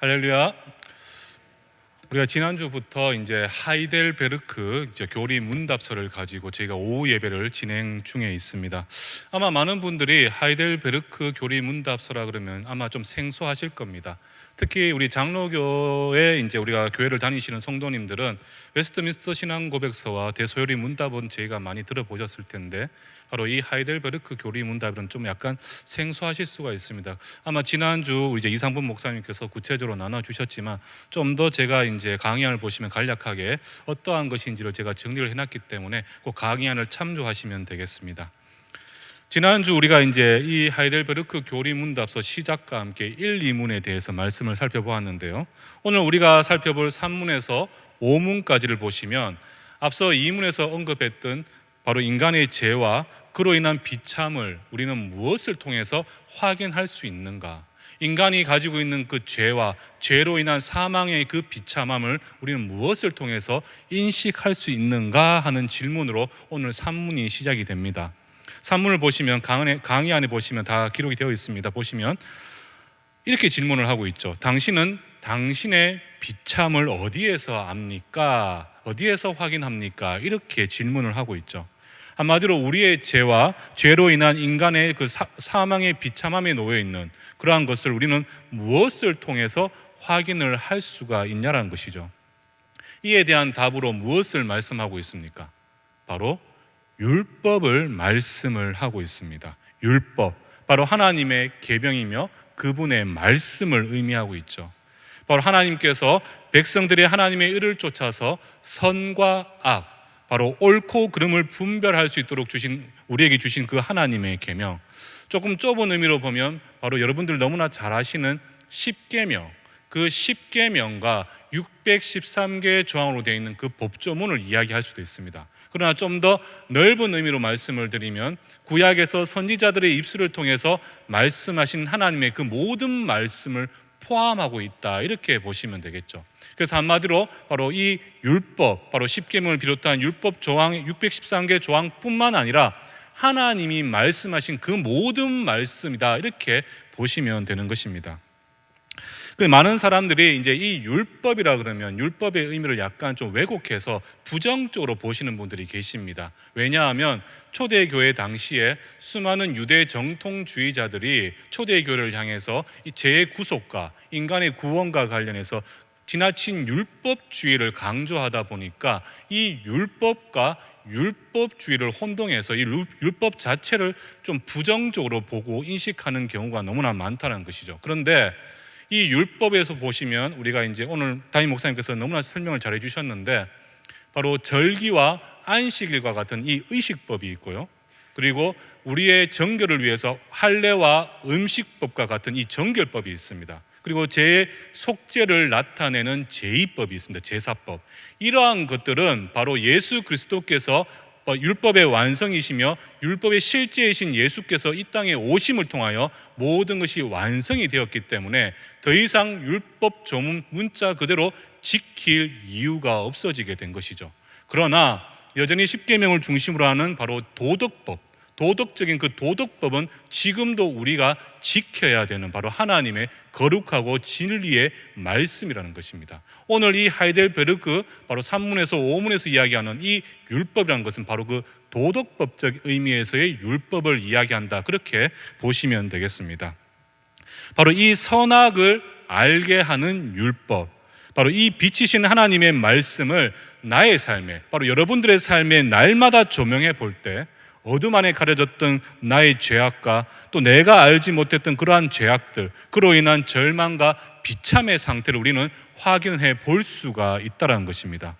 할렐루야. 우리가 지난주부터 이제 하이델베르크 교리 문답서를 가지고 저희가 오후 예배를 진행 중에 있습니다. 아마 많은 분들이 하이델베르크 교리 문답서라 그러면 아마 좀 생소하실 겁니다. 특히 우리 장로교에 이제 우리가 교회를 다니시는 성도님들은 웨스트민스터 신앙 고백서와 대소요리 문답은 저희가 많이 들어보셨을 텐데, 바로 이 하이델베르크 교리 문답은 좀 약간 생소하실 수가 있습니다. 아마 지난주 이제 이상분 목사님께서 구체적으로 나눠주셨지만 좀 더 제가 이제 강의안을 보시면 간략하게 어떠한 것인지를 제가 정리를 해놨기 때문에 그 강의안을 참조하시면 되겠습니다. 지난주 우리가 이제 이 하이델베르크 교리 문답서 시작과 함께 1, 2문에 대해서 말씀을 살펴보았는데요. 오늘 우리가 살펴볼 3문에서 5문까지를 보시면 앞서 2문에서 언급했던 바로 인간의 죄와 그로 인한 비참을 우리는 무엇을 통해서 확인할 수 있는가? 인간이 가지고 있는 그 죄와 죄로 인한 사망의 그 비참함을 우리는 무엇을 통해서 인식할 수 있는가 하는 질문으로 오늘 3문이 시작이 됩니다. 3문을 보시면 강의 안에 보시면 다 기록이 되어 있습니다. 보시면 이렇게 질문을 하고 있죠. 당신은 당신의 비참을 어디에서 압니까? 어디에서 확인합니까? 이렇게 질문을 하고 있죠. 한마디로 우리의 죄와 죄로 인한 인간의 그 사망의 비참함에 놓여 있는 그러한 것을 우리는 무엇을 통해서 확인을 할 수가 있냐라는 것이죠. 이에 대한 답으로 무엇을 말씀하고 있습니까? 바로 율법을 말씀을 하고 있습니다. 율법, 바로 하나님의 계명이며 그분의 말씀을 의미하고 있죠. 바로 하나님께서 백성들이 하나님의 의를 쫓아서 선과 악, 바로 옳고 그름을 분별할 수 있도록 우리에게 주신 그 하나님의 계명, 조금 좁은 의미로 보면 바로 여러분들 너무나 잘 아시는 십계명, 그 십계명과 613개의 조항으로 되어 있는 그 법조문을 이야기할 수도 있습니다. 그러나 좀 더 넓은 의미로 말씀을 드리면 구약에서 선지자들의 입술을 통해서 말씀하신 하나님의 그 모든 말씀을 포함하고 있다, 이렇게 보시면 되겠죠. 그래서 한마디로 바로 이 율법, 바로 십계명을 비롯한 율법 조항 613개 조항뿐만 아니라 하나님이 말씀하신 그 모든 말씀이다, 이렇게 보시면 되는 것입니다. 많은 사람들이 이제 이 율법이라 그러면 율법의 의미를 약간 좀 왜곡해서 부정적으로 보시는 분들이 계십니다. 왜냐하면 초대교회 당시에 수많은 유대 정통주의자들이 초대교회를 향해서 이 죄의 구속과 인간의 구원과 관련해서 지나친 율법주의를 강조하다 보니까 이 율법과 율법주의를 혼동해서 이 율법 자체를 좀 부정적으로 보고 인식하는 경우가 너무나 많다는 것이죠. 그런데 이 율법에서 보시면 우리가 이제 오늘 담임 목사님께서 너무나 설명을 잘 해주셨는데, 바로 절기와 안식일과 같은 이 의식법이 있고요, 그리고 우리의 정결을 위해서 할례와 음식법과 같은 이 정결법이 있습니다. 그리고 죄의 속죄를 나타내는 제의법이 있습니다. 제사법. 이러한 것들은 바로 예수 그리스도께서 율법의 완성이시며 율법의 실제이신 예수께서 이 땅에 오심을 통하여 모든 것이 완성이 되었기 때문에 더 이상 율법 조문 문자 그대로 지킬 이유가 없어지게 된 것이죠. 그러나 여전히 십계명을 중심으로 하는 바로 도덕적인 그 도덕법은 지금도 우리가 지켜야 되는 바로 하나님의 거룩하고 진리의 말씀이라는 것입니다. 오늘 이 하이델베르크 바로 3문에서 5문에서 이야기하는 이 율법이라는 것은 바로 그 도덕법적 의미에서의 율법을 이야기한다, 그렇게 보시면 되겠습니다. 바로 이 선악을 알게 하는 율법, 바로 이 빛이신 하나님의 말씀을 나의 삶에, 바로 여러분들의 삶에 날마다 조명해 볼 때 어둠 안에 가려졌던 나의 죄악과 또 내가 알지 못했던 그러한 죄악들, 그로 인한 절망과 비참의 상태를 우리는 확인해 볼 수가 있다는 것입니다.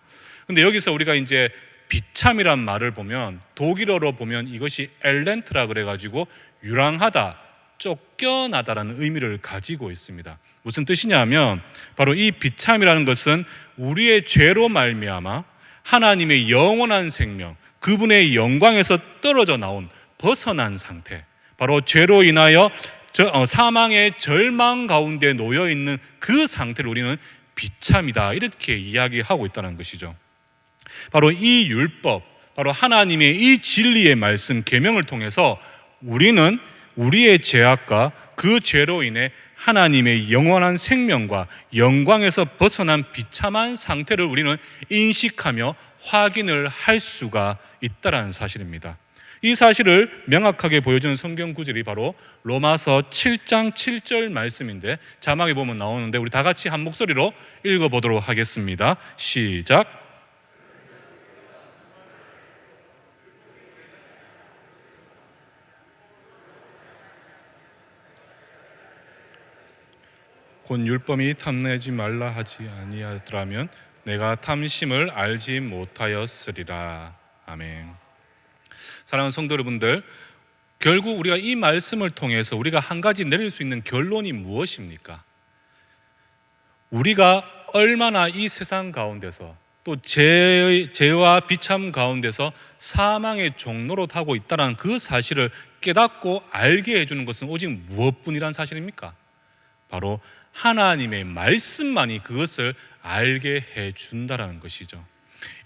그런데 여기서 우리가 이제 비참이란 말을 보면 독일어로 보면 이것이 엘렌트라 그래가지고 유랑하다, 쫓겨나다라는 의미를 가지고 있습니다. 무슨 뜻이냐면 바로 이 비참이라는 것은 우리의 죄로 말미암아 하나님의 영원한 생명, 그분의 영광에서 떨어져 나온 벗어난 상태, 바로 죄로 인하여 사망의 절망 가운데 놓여 있는 그 상태를 우리는 비참이다, 이렇게 이야기하고 있다는 것이죠. 바로 이 율법, 바로 하나님의 이 진리의 말씀 계명을 통해서 우리는 우리의 죄악과 그 죄로 인해 하나님의 영원한 생명과 영광에서 벗어난 비참한 상태를 우리는 인식하며 확인을 할 수가 있다는 사실입니다. 이 사실을 명확하게 보여주는 성경 구절이 바로 로마서 7장 7절 말씀인데, 자막에 보면 나오는데 우리 다 같이 한 목소리로 읽어보도록 하겠습니다. 시작. 곧 율법이 탐내지 말라 하지 아니하더라면 내가 탐심을 알지 못하였으리라. 아멘. 사랑하는 성도 여러분들, 결국 우리가 이 말씀을 통해서 우리가 한 가지 내릴 수 있는 결론이 무엇입니까? 우리가 얼마나 이 세상 가운데서 또 죄와 비참 가운데서 사망의 종로로 타고 있다는 그 사실을 깨닫고 알게 해주는 것은 오직 무엇뿐이란 사실입니까? 바로 하나님의 말씀만이 그것을 알게 해준다라는 것이죠.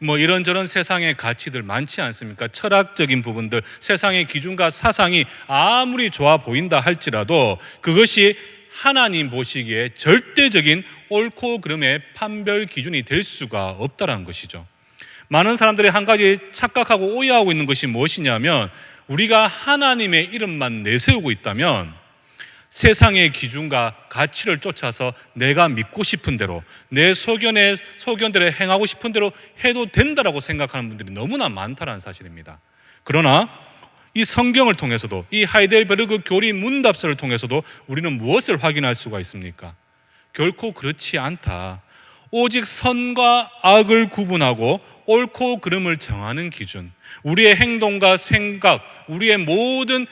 이런저런 세상의 가치들 많지 않습니까? 철학적인 부분들, 세상의 기준과 사상이 아무리 좋아 보인다 할지라도 그것이 하나님 보시기에 절대적인 옳고 그름의 판별 기준이 될 수가 없다는 것이죠. 많은 사람들이 한 가지 착각하고 오해하고 있는 것이 무엇이냐면, 우리가 하나님의 이름만 내세우고 있다면 세상의 기준과 가치를 쫓아서 내가 믿고 싶은 대로, 내 소견대로 행하고 싶은 대로 해도 된다라고 생각하는 분들이 너무나 많다는 사실입니다. 그러나 이 성경을 통해서도, 이 하이델베르그 교리 문답서를 통해서도 우리는 무엇을 확인할 수가 있습니까? 결코 그렇지 않다. 오직 선과 악을 구분하고 옳고 그름을 정하는 기준, 우리의 행동과 생각, 우리의 모든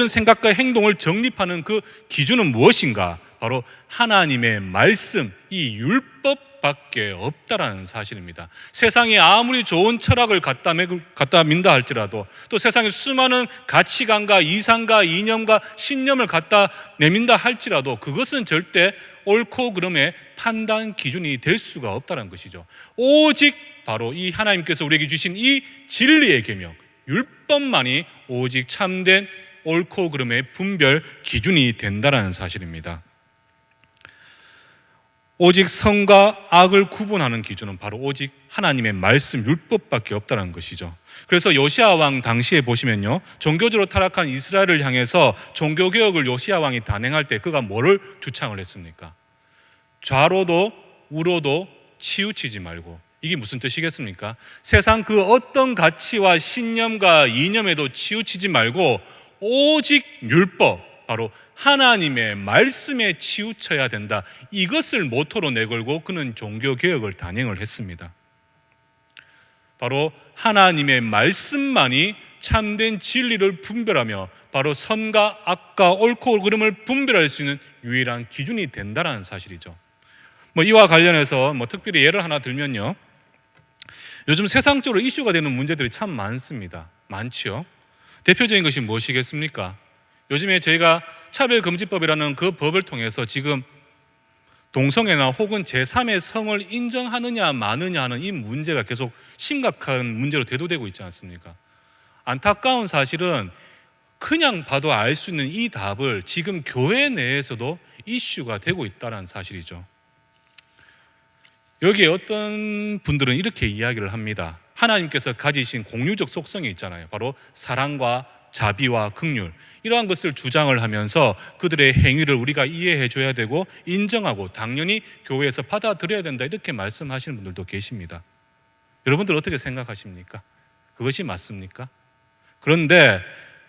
생각과 행동을 정립하는 그 기준은 무엇인가? 바로 하나님의 말씀, 이 율법밖에 없다라는 사실입니다. 세상이 아무리 좋은 철학을 갖다 민다 할지라도, 또 세상에 수많은 가치관과 이상과 이념과 신념을 갖다 내민다 할지라도 그것은 절대 옳고 그름의 판단 기준이 될 수가 없다는 것이죠. 오직 바로 이 하나님께서 우리에게 주신 이 진리의 계명, 율법만이 오직 참된 옳고 그름의 분별 기준이 된다는 사실입니다. 오직 선과 악을 구분하는 기준은 바로 오직 하나님의 말씀, 율법밖에 없다는 것이죠. 그래서 요시야 왕 당시에 보시면요, 종교적으로 타락한 이스라엘을 향해서 종교개혁을 요시야 왕이 단행할 때 그가 뭐를 주창을 했습니까? 좌로도 우로도 치우치지 말고. 이게 무슨 뜻이겠습니까? 세상 그 어떤 가치와 신념과 이념에도 치우치지 말고 오직 율법, 바로 하나님의 말씀에 치우쳐야 된다. 이것을 모토로 내걸고 그는 종교개혁을 단행을 했습니다. 바로 하나님의 말씀만이 참된 진리를 분별하며 바로 선과 악과 옳고 그름을 분별할 수 있는 유일한 기준이 된다는 사실이죠. 이와 관련해서 특별히 예를 하나 들면요, 요즘 세상적으로 이슈가 되는 문제들이 참 많지요. 대표적인 것이 무엇이겠습니까? 요즘에 저희가 차별금지법이라는 그 법을 통해서 지금 동성애나 혹은 제3의 성을 인정하느냐 마느냐 하는 이 문제가 계속 심각한 문제로 대두되고 있지 않습니까? 안타까운 사실은 그냥 봐도 알 수 있는 이 답을 지금 교회 내에서도 이슈가 되고 있다는 사실이죠. 여기에 어떤 분들은 이렇게 이야기를 합니다. 하나님께서 가지신 공유적 속성이 있잖아요. 바로 사랑과 자비와 긍휼, 이러한 것을 주장을 하면서 그들의 행위를 우리가 이해해 줘야 되고 인정하고 당연히 교회에서 받아들여야 된다, 이렇게 말씀하시는 분들도 계십니다. 여러분들 어떻게 생각하십니까? 그것이 맞습니까? 그런데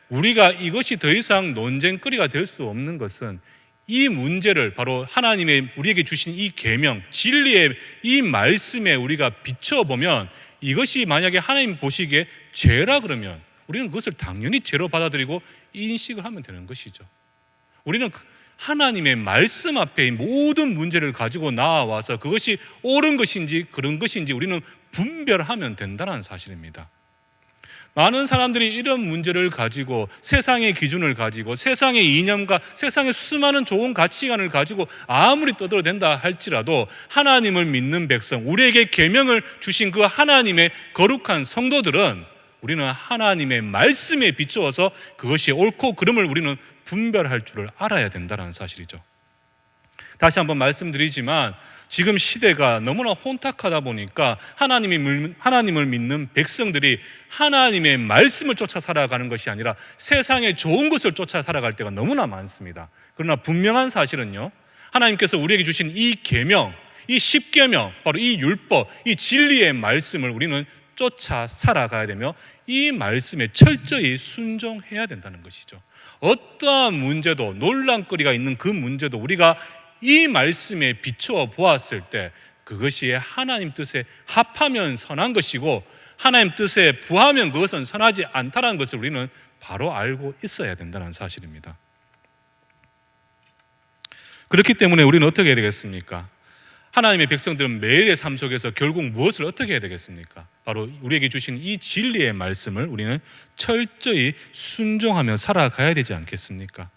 우리가 이것이 더 이상 논쟁거리가 될 수 없는 것은 이 문제를 바로 하나님의 우리에게 주신 이 계명, 진리의 이 말씀에 우리가 비춰보면, 이것이 만약에 하나님 보시기에 죄라 그러면 우리는 그것을 당연히 죄로 받아들이고 인식을 하면 되는 것이죠. 우리는 하나님의 말씀 앞에 모든 문제를 가지고 나와서 그것이 옳은 것인지 그런 것인지 우리는 분별하면 된다는 사실입니다. 많은 사람들이 이런 문제를 가지고 세상의 기준을 가지고 세상의 이념과 세상의 수많은 좋은 가치관을 가지고 아무리 떠들어댄다 할지라도 하나님을 믿는 백성, 우리에게 계명을 주신 그 하나님의 거룩한 성도들은 우리는 하나님의 말씀에 비추어서 그것이 옳고 그름을 우리는 분별할 줄을 알아야 된다는 사실이죠. 다시 한번 말씀드리지만 지금 시대가 너무나 혼탁하다 보니까 하나님을 믿는 백성들이 하나님의 말씀을 쫓아 살아가는 것이 아니라 세상의 좋은 것을 쫓아 살아갈 때가 너무나 많습니다. 그러나 분명한 사실은요, 하나님께서 우리에게 주신 이 계명, 이 십계명, 바로 이 율법, 이 진리의 말씀을 우리는 쫓아 살아가야 되며 이 말씀에 철저히 순종해야 된다는 것이죠. 어떠한 문제도, 논란거리가 있는 그 문제도 우리가 이 말씀에 비추어 보았을 때 그것이 하나님 뜻에 합하면 선한 것이고 하나님 뜻에 부하면 그것은 선하지 않다는 것을 우리는 바로 알고 있어야 된다는 사실입니다. 그렇기 때문에 우리는 어떻게 해야 되겠습니까? 하나님의 백성들은 매일의 삶 속에서 결국 무엇을 어떻게 해야 되겠습니까? 바로 우리에게 주신 이 진리의 말씀을 우리는 철저히 순종하며 살아가야 되지 않겠습니까?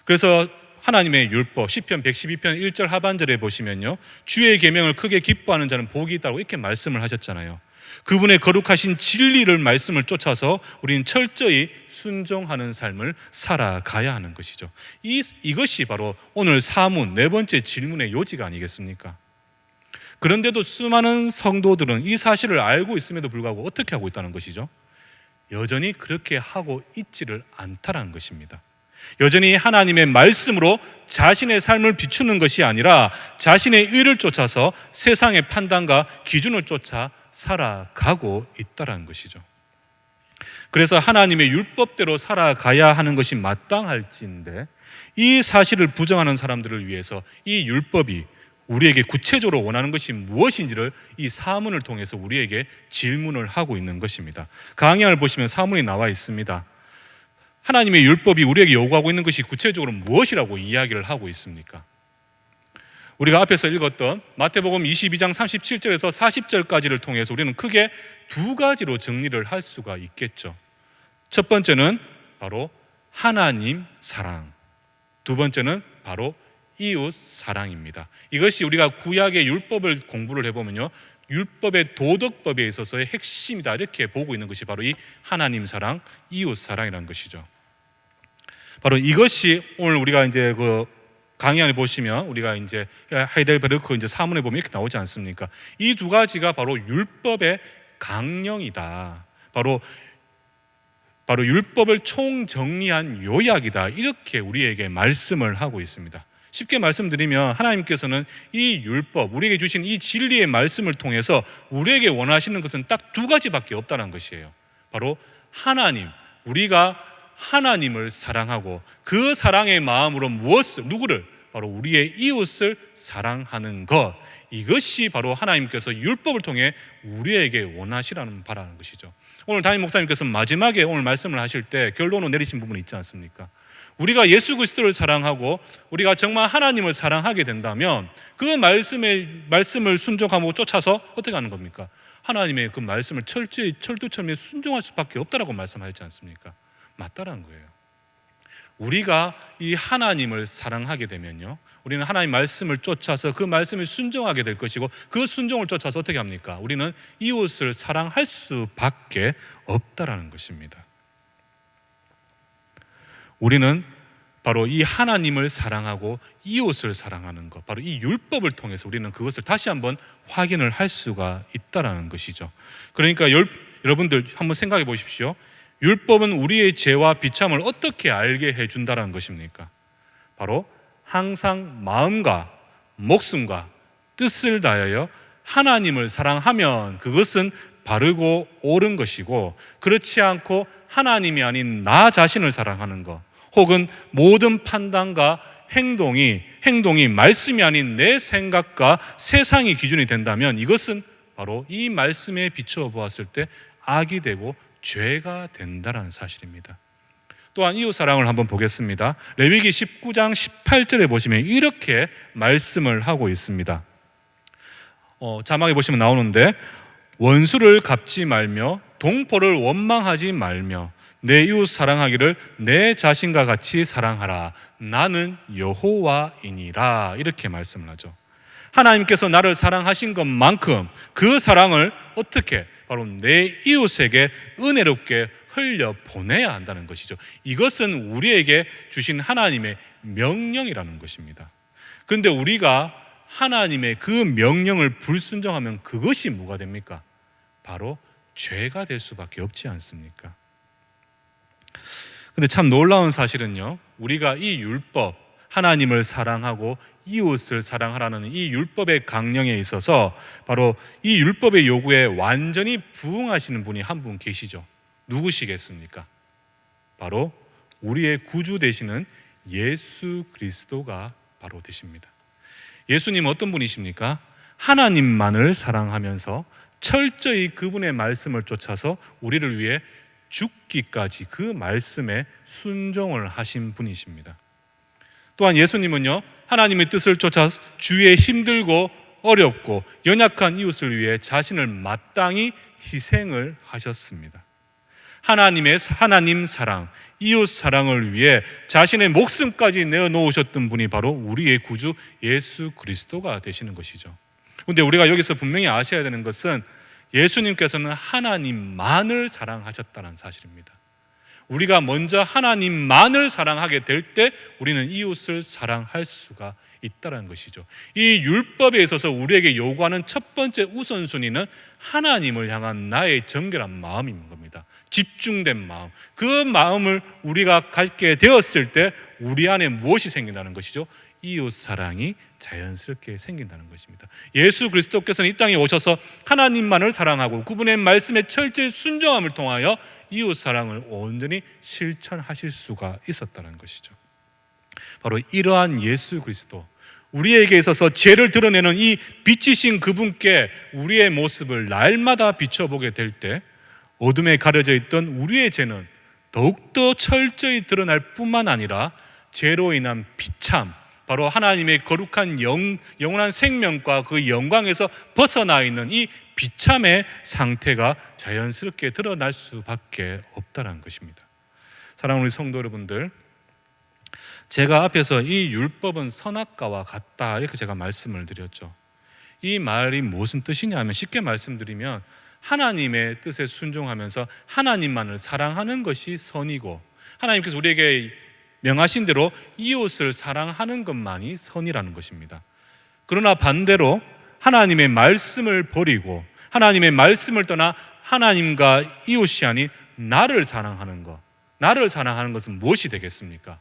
그래서 하나님의 율법 시편 112편 1절 하반절에 보시면요, 주의 계명을 크게 기뻐하는 자는 복이 있다고 이렇게 말씀을 하셨잖아요. 그분의 거룩하신 진리를 말씀을 쫓아서 우리는 철저히 순종하는 삶을 살아가야 하는 것이죠. 이것이 바로 오늘 사문 네 번째 질문의 요지가 아니겠습니까? 그런데도 수많은 성도들은 이 사실을 알고 있음에도 불구하고 어떻게 하고 있다는 것이죠? 여전히 그렇게 하고 있지를 않다는 것입니다. 여전히 하나님의 말씀으로 자신의 삶을 비추는 것이 아니라 자신의 의를 쫓아서 세상의 판단과 기준을 쫓아 살아가고 있다는 것이죠. 그래서 하나님의 율법대로 살아가야 하는 것이 마땅할지인데 이 사실을 부정하는 사람들을 위해서 이 율법이 우리에게 구체적으로 원하는 것이 무엇인지를 이 사문을 통해서 우리에게 질문을 하고 있는 것입니다. 강약을 보시면 사문이 나와 있습니다. 하나님의 율법이 우리에게 요구하고 있는 것이 구체적으로 무엇이라고 이야기를 하고 있습니까? 우리가 앞에서 읽었던 마태복음 22장 37절에서 40절까지를 통해서 우리는 크게 두 가지로 정리를 할 수가 있겠죠. 첫 번째는 바로 하나님 사랑, 두 번째는 바로 이웃 사랑입니다. 이것이 우리가 구약의 율법을 공부를 해보면요, 율법의 도덕법에 있어서의 핵심이다 이렇게 보고 있는 것이 바로 이 하나님 사랑, 이웃 사랑이라는 것이죠. 바로 이것이 오늘 우리가 이제 그 강의 안에 보시면 우리가 이제 하이델베르크 이제 사문에 보면 이렇게 나오지 않습니까? 이 두 가지가 바로 율법의 강령이다. 바로 율법을 총정리한 요약이다. 이렇게 우리에게 말씀을 하고 있습니다. 쉽게 말씀드리면 하나님께서는 이 율법, 우리에게 주신 이 진리의 말씀을 통해서 우리에게 원하시는 것은 딱 두 가지밖에 없다는 것이에요. 바로 하나님, 우리가 하나님을 사랑하고 그 사랑의 마음으로 누구를? 바로 우리의 이웃을 사랑하는 것. 이것이 바로 하나님께서 율법을 통해 우리에게 원하시라는 바라는 것이죠. 오늘 담임 목사님께서 마지막에 오늘 말씀을 하실 때 결론을 내리신 부분이 있지 않습니까? 우리가 예수 그리스도를 사랑하고 우리가 정말 하나님을 사랑하게 된다면 그 말씀을 순종하고 쫓아서 어떻게 하는 겁니까? 하나님의 그 말씀을 철저히 철두철미 순종할 수밖에 없다라고 말씀하셨지 않습니까? 맞다라는 거예요. 우리가 이 하나님을 사랑하게 되면요, 우리는 하나님 말씀을 쫓아서 그 말씀을 순종하게 될 것이고 그 순종을 쫓아서 어떻게 합니까? 우리는 이웃을 사랑할 수밖에 없다라는 것입니다. 우리는 바로 이 하나님을 사랑하고 이웃을 사랑하는 것, 바로 이 율법을 통해서 우리는 그것을 다시 한번 확인을 할 수가 있다라는 것이죠. 그러니까 여러분들 한번 생각해 보십시오. 율법은 우리의 죄와 비참을 어떻게 알게 해준다는 것입니까? 바로 항상 마음과 목숨과 뜻을 다하여 하나님을 사랑하면 그것은 바르고 옳은 것이고, 그렇지 않고 하나님이 아닌 나 자신을 사랑하는 것, 혹은 모든 판단과 행동이 말씀이 아닌 내 생각과 세상의 기준이 된다면 이것은 바로 이 말씀에 비추어 보았을 때 악이 되고 죄가 된다는 사실입니다. 또한 이웃 사랑을 한번 보겠습니다. 레위기 19장 18절에 보시면 이렇게 말씀을 하고 있습니다. 자막에 보시면 나오는데, 원수를 갚지 말며 동포를 원망하지 말며 내 이웃 사랑하기를 내 자신과 같이 사랑하라. 나는 여호와이니라. 이렇게 말씀을 하죠. 하나님께서 나를 사랑하신 것만큼 그 사랑을 어떻게? 바로 내 이웃에게 은혜롭게 흘려 보내야 한다는 것이죠. 이것은 우리에게 주신 하나님의 명령이라는 것입니다. 그런데 우리가 하나님의 그 명령을 불순종하면 그것이 뭐가 됩니까? 바로 죄가 될 수밖에 없지 않습니까? 근데 참 놀라운 사실은요, 우리가 이 율법, 하나님을 사랑하고 이웃을 사랑하라는 이 율법의 강령에 있어서 바로 이 율법의 요구에 완전히 부응하시는 분이 한 분 계시죠. 누구시겠습니까? 바로 우리의 구주 되시는 예수 그리스도가 바로 되십니다. 예수님 어떤 분이십니까? 하나님만을 사랑하면서 철저히 그분의 말씀을 쫓아서 우리를 위해 죽기까지 그 말씀에 순종을 하신 분이십니다. 또한 예수님은요, 하나님의 뜻을 쫓아 주위에 힘들고 어렵고 연약한 이웃을 위해 자신을 마땅히 희생을 하셨습니다. 하나님 사랑, 이웃 사랑을 위해 자신의 목숨까지 내어놓으셨던 분이 바로 우리의 구주 예수 그리스도가 되시는 것이죠. 그런데 우리가 여기서 분명히 아셔야 되는 것은 예수님께서는 하나님만을 사랑하셨다는 사실입니다. 우리가 먼저 하나님만을 사랑하게 될 때 우리는 이웃을 사랑할 수가 있다는 것이죠. 이 율법에 있어서 우리에게 요구하는 첫 번째 우선순위는 하나님을 향한 나의 정결한 마음인 겁니다. 집중된 마음. 그 마음을 우리가 갖게 되었을 때 우리 안에 무엇이 생긴다는 것이죠? 이웃 사랑이 자연스럽게 생긴다는 것입니다. 예수 그리스도께서는 이 땅에 오셔서 하나님만을 사랑하고 그분의 말씀에 철저히 순종함을 통하여 이웃 사랑을 온전히 실천하실 수가 있었다는 것이죠. 바로 이러한 예수 그리스도, 우리에게 있어서 죄를 드러내는 이 빛이신 그분께 우리의 모습을 날마다 비춰보게 될 때 어둠에 가려져 있던 우리의 죄는 더욱더 철저히 드러날 뿐만 아니라 죄로 인한 비참, 바로 하나님의 거룩한 영원한 생명과 그 영광에서 벗어나 있는 이 비참의 상태가 자연스럽게 드러날 수밖에 없다는 것입니다. 사랑하는 우리 성도 여러분들, 제가 앞에서 이 율법은 선악과와 같다 이렇게 제가 말씀을 드렸죠. 이 말이 무슨 뜻이냐 하면 쉽게 말씀드리면 하나님의 뜻에 순종하면서 하나님만을 사랑하는 것이 선이고 하나님께서 우리에게 명하신 대로 이웃을 사랑하는 것만이 선이라는 것입니다. 그러나 반대로 하나님의 말씀을 버리고 하나님의 말씀을 떠나 하나님과 이웃이 아닌 나를 사랑하는 것, 나를 사랑하는 것은 무엇이 되겠습니까?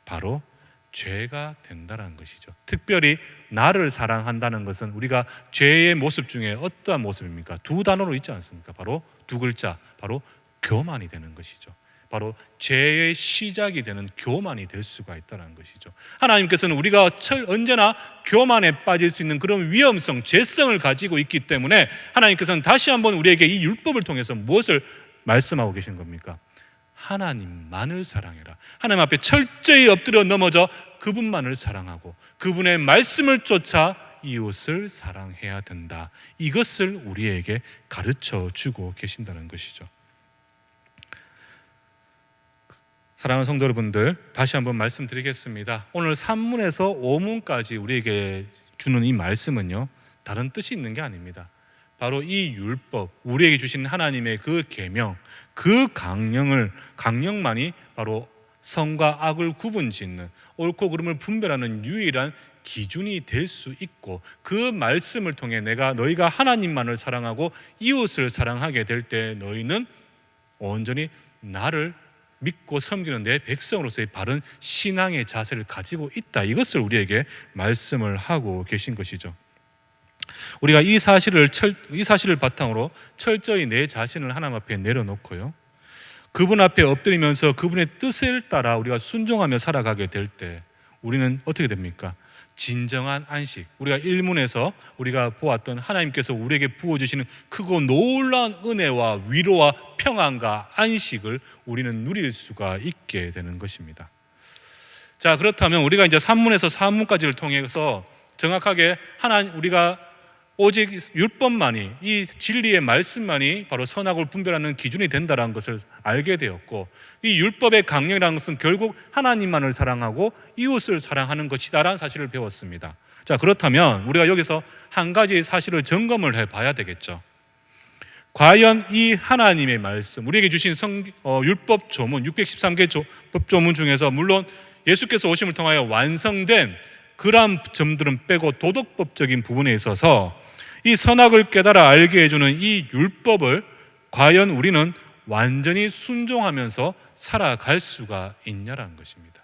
바로 죄가 된다는 것이죠. 특별히 나를 사랑한다는 것은 우리가 죄의 모습 중에 어떠한 모습입니까? 두 단어로 있지 않습니까? 바로 두 글자, 바로 교만이 되는 것이죠. 바로 죄의 시작이 되는 교만이 될 수가 있다는 것이죠. 하나님께서는 우리가 언제나 교만에 빠질 수 있는 그런 위험성, 죄성을 가지고 있기 때문에 하나님께서는 다시 한번 우리에게 이 율법을 통해서 무엇을 말씀하고 계신 겁니까? 하나님만을 사랑해라. 하나님 앞에 철저히 엎드려 넘어져 그분만을 사랑하고 그분의 말씀을 쫓아 이웃을 사랑해야 된다. 이것을 우리에게 가르쳐 주고 계신다는 것이죠. 사랑하는 성도 여러분들, 다시 한번 말씀드리겠습니다. 오늘 3문에서 5문까지 우리에게 주는 이 말씀은요, 다른 뜻이 있는 게 아닙니다. 바로 이 율법, 우리에게 주신 하나님의 그 계명, 그 강령만이 바로 선과 악을 구분짓는, 옳고 그름을 분별하는 유일한 기준이 될 수 있고, 그 말씀을 통해 너희가 하나님만을 사랑하고 이웃을 사랑하게 될 때 너희는 온전히 나를 믿고 섬기는 내 백성으로서의 바른 신앙의 자세를 가지고 있다. 이것을 우리에게 말씀을 하고 계신 것이죠. 우리가 이 사실을 바탕으로 철저히 내 자신을 하나님 앞에 내려놓고요, 그분 앞에 엎드리면서 그분의 뜻을 따라 우리가 순종하며 살아가게 될 때 우리는 어떻게 됩니까? 진정한 안식, 우리가 1문에서 우리가 보았던 하나님께서 우리에게 부어주시는 크고 놀라운 은혜와 위로와 평안과 안식을 우리는 누릴 수가 있게 되는 것입니다. 자, 그렇다면 우리가 이제 3문에서 4문까지를 통해서 정확하게 우리가 오직 율법만이, 이 진리의 말씀만이 바로 선악을 분별하는 기준이 된다는 것을 알게 되었고, 이 율법의 강령이라는 것은 결국 하나님만을 사랑하고 이웃을 사랑하는 것이다라는 사실을 배웠습니다. 자, 그렇다면 우리가 여기서 한 가지 사실을 점검을 해봐야 되겠죠. 과연 이 하나님의 말씀, 우리에게 주신 율법 조문, 613개 법조문 중에서 물론 예수께서 오심을 통하여 완성된 그러한 점들은 빼고 도덕법적인 부분에 있어서 이 선악을 깨달아 알게 해주는 이 율법을 과연 우리는 완전히 순종하면서 살아갈 수가 있냐라는 것입니다.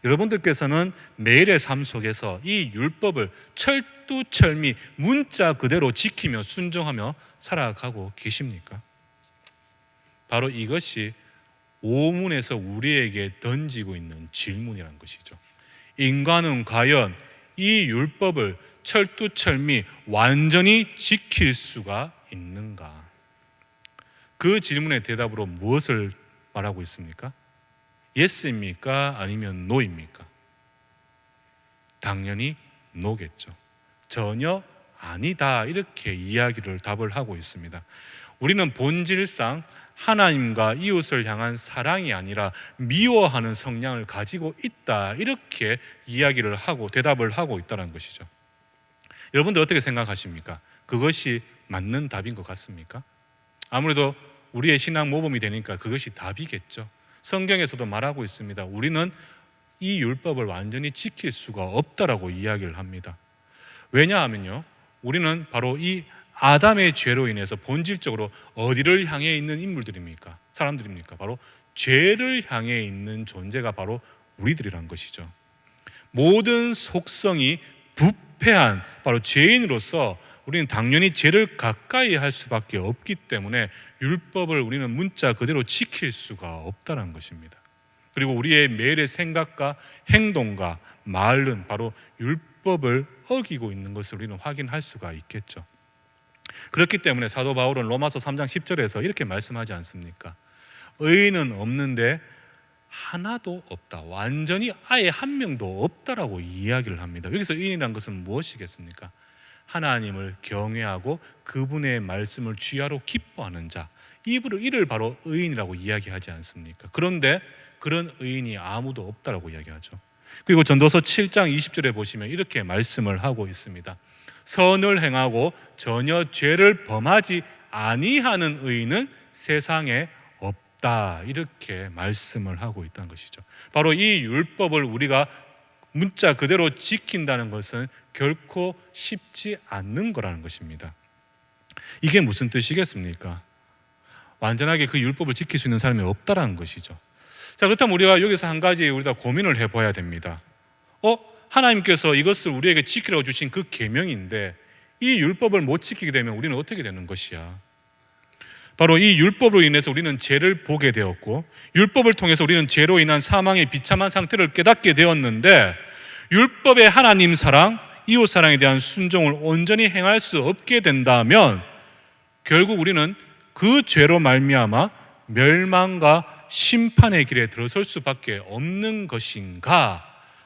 여러분들께서는 매일의 삶 속에서 이 율법을 철두철미 문자 그대로 지키며 순종하며 살아가고 계십니까? 바로 이것이 오문에서 우리에게 던지고 있는 질문이라는 것이죠. 인간은 과연 이 율법을 철두철미 완전히 지킬 수가 있는가? 그 질문의 대답으로 무엇을 말하고 있습니까? 예스입니까? 아니면 노입니까? 당연히 노겠죠. 전혀 아니다, 이렇게 답을 하고 있습니다. 우리는 본질상 하나님과 이웃을 향한 사랑이 아니라 미워하는 성향을 가지고 있다, 이렇게 대답을 하고 있다는 것이죠. 여러분들 어떻게 생각하십니까? 그것이 맞는 답인 것 같습니까? 아무래도 우리의 신앙 모범이 되니까 그것이 답이겠죠. 성경에서도 말하고 있습니다. 우리는 이 율법을 완전히 지킬 수가 없다라고 이야기를 합니다. 왜냐하면요, 우리는 바로 이 아담의 죄로 인해서 본질적으로 어디를 향해 있는 인물들입니까? 사람들입니까? 바로 죄를 향해 있는 존재가 바로 우리들이란 것이죠. 모든 속성이 부패한 바로 죄인으로서 우리는 당연히 죄를 가까이 할 수밖에 없기 때문에 율법을 우리는 문자 그대로 지킬 수가 없다는 것입니다. 그리고 우리의 매일의 생각과 행동과 말은 바로 율법을 어기고 있는 것을 우리는 확인할 수가 있겠죠. 그렇기 때문에 사도 바울은 로마서 3장 10절에서 이렇게 말씀하지 않습니까? 의인은 없는데 하나도 없다, 완전히 아예 한 명도 없다라고 이야기를 합니다. 여기서 의인이란 것은 무엇이겠습니까? 하나님을 경외하고 그분의 말씀을 주야로 기뻐하는 자, 이를 바로 의인이라고 이야기하지 않습니까? 그런데 그런 의인이 아무도 없다라고 이야기하죠. 그리고 전도서 7장 20절에 보시면 이렇게 말씀을 하고 있습니다. 선을 행하고 전혀 죄를 범하지 아니하는 의인은 세상에 없다, 이렇게 말씀을 하고 있다는 것이죠. 바로 이 율법을 우리가 문자 그대로 지킨다는 것은 결코 쉽지 않는 거라는 것입니다. 이게 무슨 뜻이겠습니까? 완전하게 그 율법을 지킬 수 있는 사람이 없다라는 것이죠. 자, 그렇다면 우리가 여기서 한 가지 우리가 고민을 해봐야 됩니다. 하나님께서 이것을 우리에게 지키라고 주신 그 계명인데 이 율법을 못 지키게 되면 우리는 어떻게 되는 것이야? 바로 이 율법으로 인해서 우리는 죄를 보게 되었고, 율법을 통해서 우리는 죄로 인한 사망의 비참한 상태를 깨닫게 되었는데, 율법의 하나님 사랑, 이웃 사랑에 대한 순종을 온전히 행할 수 없게 된다면 결국 우리는 그 죄로 말미암아 멸망과 심판의 길에 들어설 수밖에 없는 것인가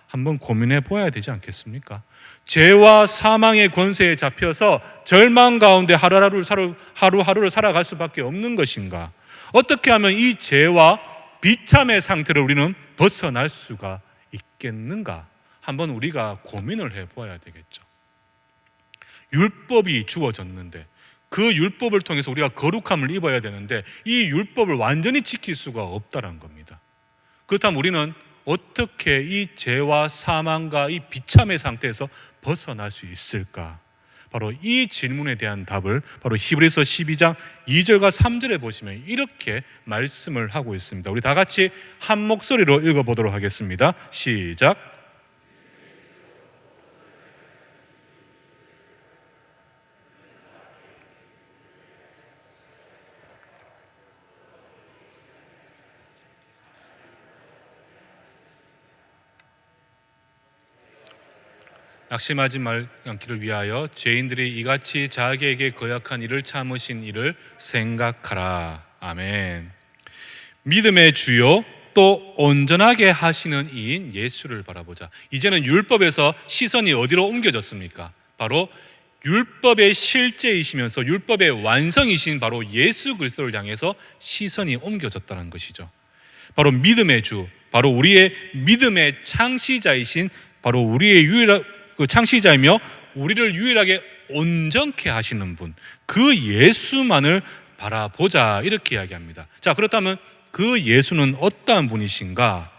한번 고민해 보아야 되지 않겠습니까? 죄와 사망의 권세에 잡혀서 절망 가운데 하루하루를 살아갈 수밖에 없는 것인가? 어떻게 하면 이 죄와 비참의 상태를 우리는 벗어날 수가 있겠는가? 한번 우리가 고민을 해보아야 되겠죠. 율법이 주어졌는데 그 율법을 통해서 우리가 거룩함을 입어야 되는데 이 율법을 완전히 지킬 수가 없다는 겁니다. 그렇다면 우리는 어떻게 이 죄와 사망과 이 비참의 상태에서 벗어날 수 있을까? 바로 이 질문에 대한 답을 바로 히브리서 12장 2절과 3절에 보시면 이렇게 말씀을 하고 있습니다. 우리 다 같이 한 목소리로 읽어보도록 하겠습니다. 시작. 낙심하지 말 않기를 위하여 죄인들이 이같이 자기에게 거역한 일을 참으신 일을 생각하라. 아멘. 믿음의 주요 또 온전하게 하시는 이인 예수를 바라보자. 이제는 율법에서 시선이 어디로 옮겨졌습니까? 바로 율법의 실제이시면서 율법의 완성이신 바로 예수 그리스도를 향해서 시선이 옮겨졌다는 것이죠. 바로 믿음의 주, 바로 우리의 믿음의 창시자이신 바로 우리의 창시자이며 우리를 유일하게 온전케 하시는 분, 그 예수만을 바라보자, 이렇게 이야기합니다. 자, 그렇다면 그 예수는 어떠한 분이신가?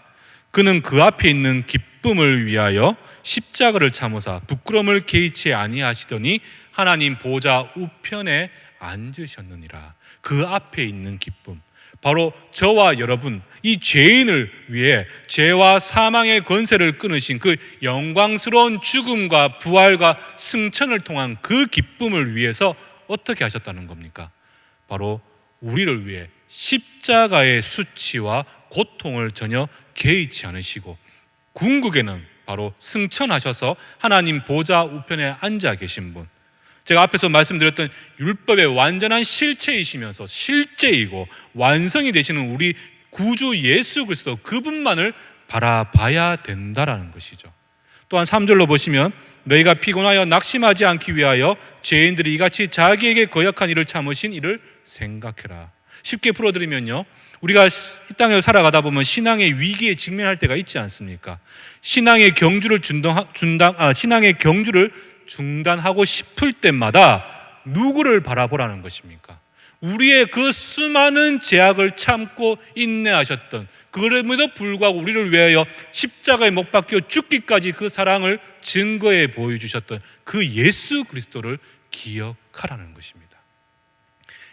그는 그 앞에 있는 기쁨을 위하여 십자가를 참으사 부끄러움을 개의치 아니하시더니 하나님 보좌 우편에 앉으셨느니라. 그 앞에 있는 기쁨, 바로 저와 여러분, 이 죄인을 위해 죄와 사망의 권세를 끊으신 그 영광스러운 죽음과 부활과 승천을 통한 그 기쁨을 위해서 어떻게 하셨다는 겁니까? 바로 우리를 위해 십자가의 수치와 고통을 전혀 개의치 않으시고 궁극에는 바로 승천하셔서 하나님 보좌 우편에 앉아 계신 분, 제가 앞에서 말씀드렸던 율법의 완전한 실체이시면서 실제이고 완성이 되시는 우리 구주 예수 그리스도, 그분만을 바라봐야 된다라는 것이죠. 또한 3절로 보시면 너희가 피곤하여 낙심하지 않기 위하여 죄인들이 이같이 자기에게 거역한 일을 참으신 이를 생각해라. 쉽게 풀어드리면요, 우리가 이 땅에서 살아가다 보면 신앙의 위기에 직면할 때가 있지 않습니까? 신앙의 경주를 중단하고 싶을 때마다 누구를 바라보라는 것입니까? 우리의 그 수많은 제약을 참고 인내하셨던, 그럼에도 불구하고 우리를 위하여 십자가에 못 박혀 죽기까지 그 사랑을 증거해 보여주셨던 그 예수 그리스도를 기억하라는 것입니다.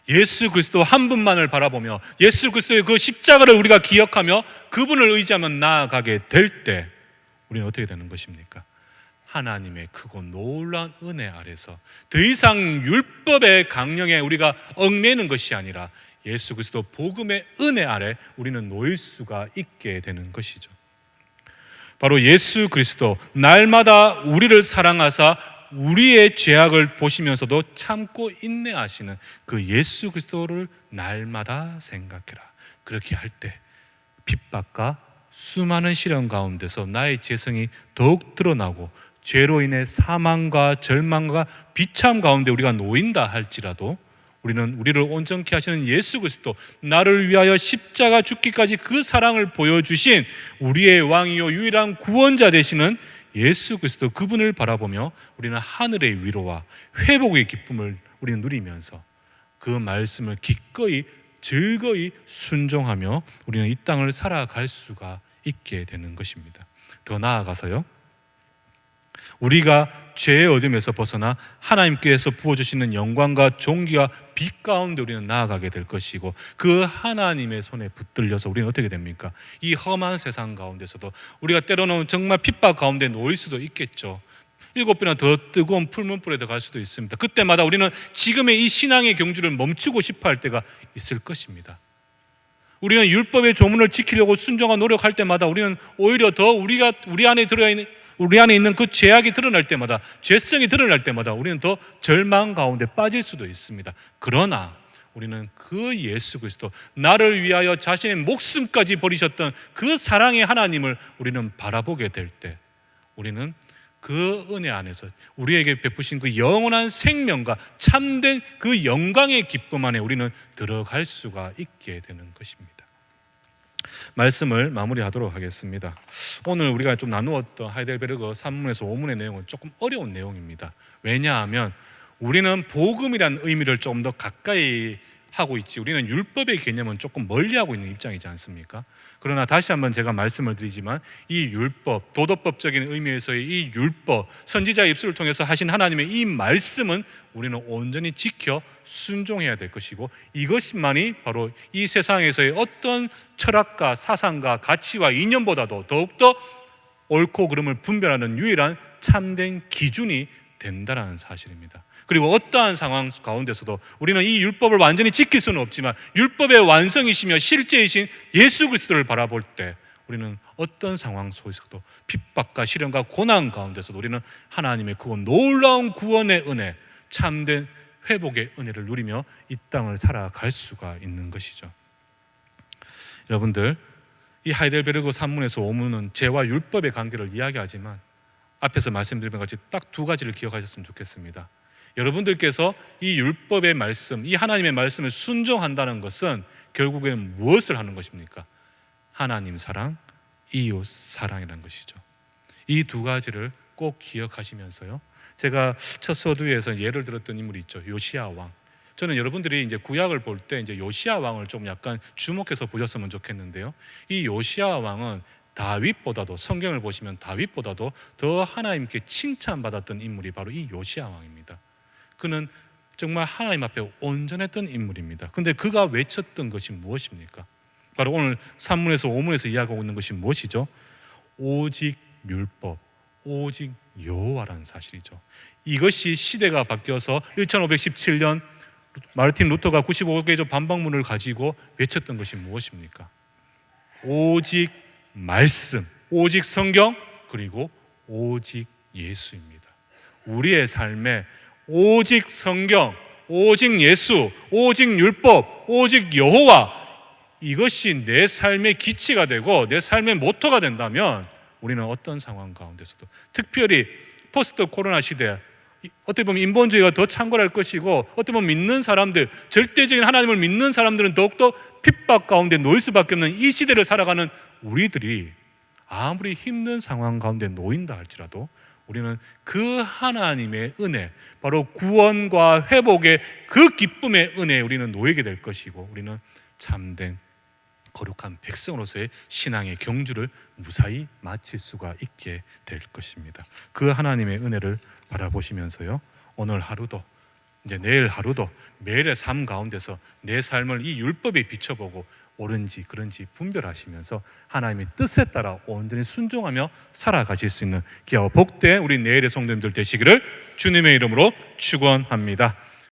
예수 그리스도 한 분만을 바라보며 예수 그리스도의 그 십자가를 우리가 기억하며 그분을 의지하며 나아가게 될 때 우리는 어떻게 되는 것입니까? 하나님의 크고 놀라운 은혜 아래서 더 이상 율법의 강령에 우리가 얽매이는 것이 아니라 예수 그리스도 복음의 은혜 아래 우리는 놓일 수가 있게 되는 것이죠. 바로 예수 그리스도, 날마다 우리를 사랑하사 우리의 죄악을 보시면서도 참고 인내하시는 그 예수 그리스도를 날마다 생각해라. 그렇게 할 때 핍박과 수많은 시련 가운데서 나의 죄성이 더욱 드러나고 죄로 인해 사망과 절망과 비참 가운데 우리가 놓인다 할지라도 우리는 우리를 온전케 하시는 예수 그리스도, 나를 위하여 십자가 죽기까지 그 사랑을 보여주신 우리의 왕이요 유일한 구원자 되시는 예수 그리스도, 그분을 바라보며 우리는 하늘의 위로와 회복의 기쁨을 우리는 누리면서 그 말씀을 기꺼이 즐거이 순종하며 우리는 이 땅을 살아갈 수가 있게 되는 것입니다. 더 나아가서요, 우리가 죄의 어둠에서 벗어나 하나님께서 부어주시는 영광과 존귀와 빛 가운데 우리는 나아가게 될 것이고, 그 하나님의 손에 붙들려서 우리는 어떻게 됩니까? 이 험한 세상 가운데서도 우리가 때로는 정말 핍박 가운데 놓일 수도 있겠죠. 7배나 더 뜨거운 풀문불에 들어갈 수도 있습니다. 그때마다 우리는 지금의 이 신앙의 경주를 멈추고 싶어 할 때가 있을 것입니다. 우리는 율법의 조문을 지키려고 순종하고 노력할 때마다 우리는 오히려 더 우리 안에 있는 그 죄악이 드러날 때마다, 죄성이 드러날 때마다 우리는 더 절망 가운데 빠질 수도 있습니다. 그러나 우리는 그 예수 그리스도, 나를 위하여 자신의 목숨까지 버리셨던 그 사랑의 하나님을 우리는 바라보게 될 때 우리는 그 은혜 안에서 우리에게 베푸신 그 영원한 생명과 참된 그 영광의 기쁨 안에 우리는 들어갈 수가 있게 되는 것입니다. 말씀을 마무리하도록 하겠습니다. 오늘 우리가 좀 나누었던 하이델베르그 3문에서 5문의 내용은 조금 어려운 내용입니다. 왜냐하면 우리는 복음이라는 의미를 좀 더 가까이 하고 있지, 우리는 율법의 개념은 조금 멀리하고 있는 입장이지 않습니까? 그러나 다시 한번 제가 말씀을 드리지만 이 율법, 도덕법적인 의미에서의 이 율법, 선지자의 입술을 통해서 하신 하나님의 이 말씀은 우리는 온전히 지켜 순종해야 될 것이고, 이것만이 바로 이 세상에서의 어떤 철학과 사상과 가치와 이념보다도 더욱더 옳고 그름을 분별하는 유일한 참된 기준이 된다는 사실입니다. 그리고 어떠한 상황 가운데서도 우리는 이 율법을 완전히 지킬 수는 없지만 율법의 완성이시며 실제이신 예수 그리스도를 바라볼 때 우리는 어떤 상황 속에서도 핍박과 시련과 고난 가운데서도 우리는 하나님의 그 놀라운 구원의 은혜, 참된 회복의 은혜를 누리며 이 땅을 살아갈 수가 있는 것이죠. 여러분들, 이 하이델베르그 3문에서 5문은 죄와 율법의 관계를 이야기하지만 앞에서 말씀드린 것 같이 딱 두 가지를 기억하셨으면 좋겠습니다. 여러분들께서 이 율법의 말씀, 이 하나님의 말씀을 순종한다는 것은 결국에는 무엇을 하는 것입니까? 하나님 사랑, 이웃 사랑이라는 것이죠. 이 두 가지를 꼭 기억하시면서요. 제가 첫 서두에서 예를 들었던 인물이 있죠. 요시야 왕. 저는 여러분들이 이제 구약을 볼 때 이제 요시야 왕을 좀 약간 주목해서 보셨으면 좋겠는데요. 이 요시야 왕은 다윗보다도, 성경을 보시면 다윗보다도 더 하나님께 칭찬받았던 인물이 바로 이 요시야 왕입니다. 그는 정말 하나님 앞에 온전했던 인물입니다. 근데 그가 외쳤던 것이 무엇입니까? 바로 오늘 3문에서 5문에서 이야기하고 있는 것이 무엇이죠? 오직 율법, 오직 여호와라는 사실이죠. 이것이 시대가 바뀌어서 1517년 마르틴 루터가 95개조 반박문을 가지고 외쳤던 것이 무엇입니까? 오직 말씀, 오직 성경, 그리고 오직 예수입니다. 우리의 삶에 오직 성경, 오직 예수, 오직 율법, 오직 여호와, 이것이 내 삶의 기치가 되고 내 삶의 모토가 된다면 우리는 어떤 상황 가운데서도, 특별히 포스트 코로나 시대, 어떻게 보면 인본주의가 더 창궐할 것이고, 어떻게 보면 믿는 사람들, 절대적인 하나님을 믿는 사람들은 더욱더 핍박 가운데 놓일 수밖에 없는 이 시대를 살아가는 우리들이 아무리 힘든 상황 가운데 놓인다 할지라도 우리는 그 하나님의 은혜, 바로 구원과 회복의 그 기쁨의 은혜에 우리는 놓이게 될 것이고, 우리는 참된 거룩한 백성으로서의 신앙의 경주를 무사히 마칠 수가 있게 될 것입니다. 그 하나님의 은혜를 바라보시면서요, 오늘 하루도, 이제 내일 하루도 매일의 삶 가운데서 내 삶을 이 율법에 비춰보고 옳은지 그른지 분별하시면서 하나님의 뜻에 따라 온전히 순종하며 살아가실 수 있는 귀하고 복된 우리 내일의 성도님들 되시기를 주님의 이름으로 축원합니다.